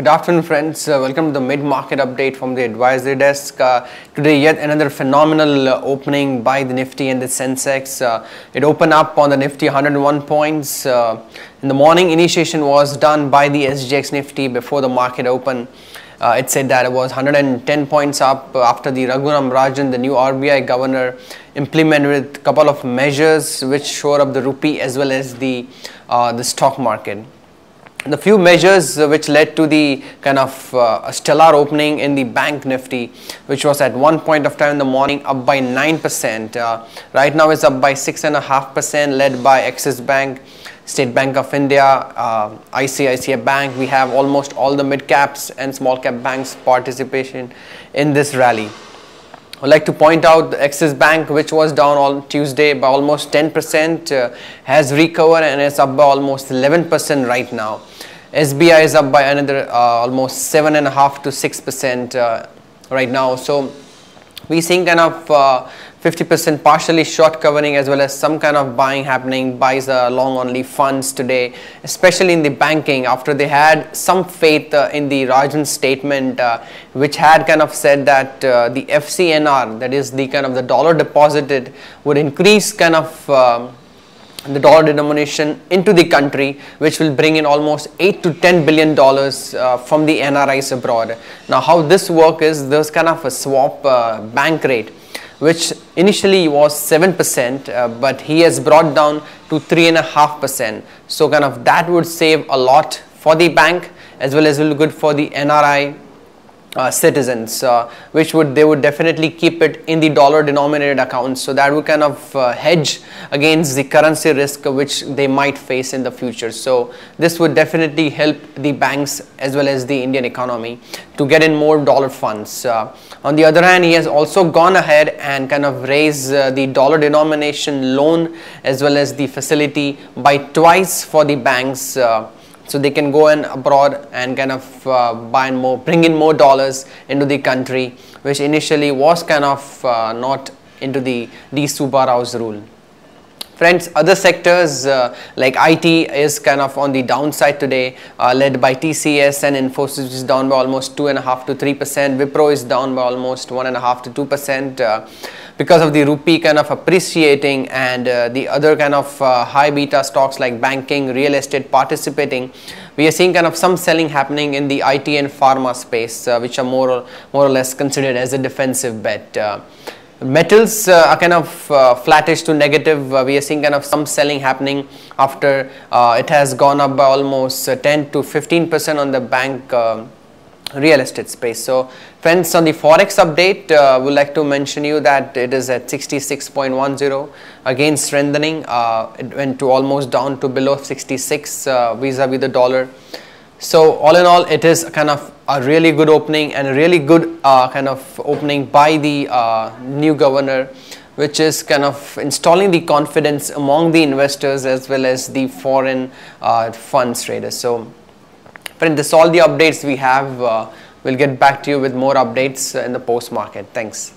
Good afternoon, friends. Welcome to the mid-market update from the advisory desk. Today, yet another phenomenal opening by the Nifty and the Sensex. It opened up on the Nifty 101 points. In the morning, initiation was done by the SGX Nifty before the market opened. It said that it was 110 points up after the Raghuram Rajan, the new RBI governor, implemented a couple of measures which shore up the rupee as well as the stock market. The few measures which led to the kind of a stellar opening in the bank Nifty, which was at one point of time in the morning up by 9%. Right now it's up by 6.5%, led by Axis Bank, State Bank of India, ICICI Bank. We have almost all the mid caps and small cap banks participation in this rally. I'd like to point out the Axis Bank, which was down on Tuesday by almost 10%, has recovered and is up by almost 11% right now. SBI is up by another almost 7.5 to 6% right now. So we're seeing kind of 50% partially short covering as well as some kind of buying happening, buys long only funds today, especially in the banking after they had some faith in the Rajan statement, which had kind of said that the FCNR, that is the kind of the dollar deposited, would increase kind of the dollar denomination into the country, which will bring in almost $8 to $10 billion from the NRIs abroad. Now how this works is there's kind of a swap bank rate, which initially was 7%, but he has brought down to 3.5%. So kind of that would save a lot for the bank as well as will be good for the NRI citizens, which they would definitely keep it in the dollar denominated accounts, so that would kind of hedge against the currency risk which they might face in the future. So this would definitely help the banks as well as the Indian economy to get in more dollar funds. On the other hand, he has also gone ahead and kind of raised the dollar denomination loan as well as the facility by twice for the banks, so they can go in abroad and kind of bring in more dollars into the country, which initially was kind of not into the Subba Rao's rule. Friends, other sectors like IT is kind of on the downside today, led by TCS and Infosys, which is down by almost 2.5 to 3%. Wipro is down by almost 1.5 to 2%. Because of the rupee kind of appreciating and the other kind of high beta stocks like banking, real estate participating, we are seeing kind of some selling happening in the IT and pharma space, which are more or less considered as a defensive bet. Metals are kind of flattish to negative. We are seeing kind of some selling happening after it has gone up by almost 10 to 15% on the bank real estate space. So friends, on the forex update, would like to mention you that it is at 66.10 again strengthening. It went to almost down to below 66 vis-a-vis the dollar. So all in all, it is kind of a really good opening and a really good kind of opening by the new governor, which is kind of installing the confidence among the investors as well as the foreign funds traders. So friends, this is all the updates we have. We'll get back to you with more updates in the post market. Thanks.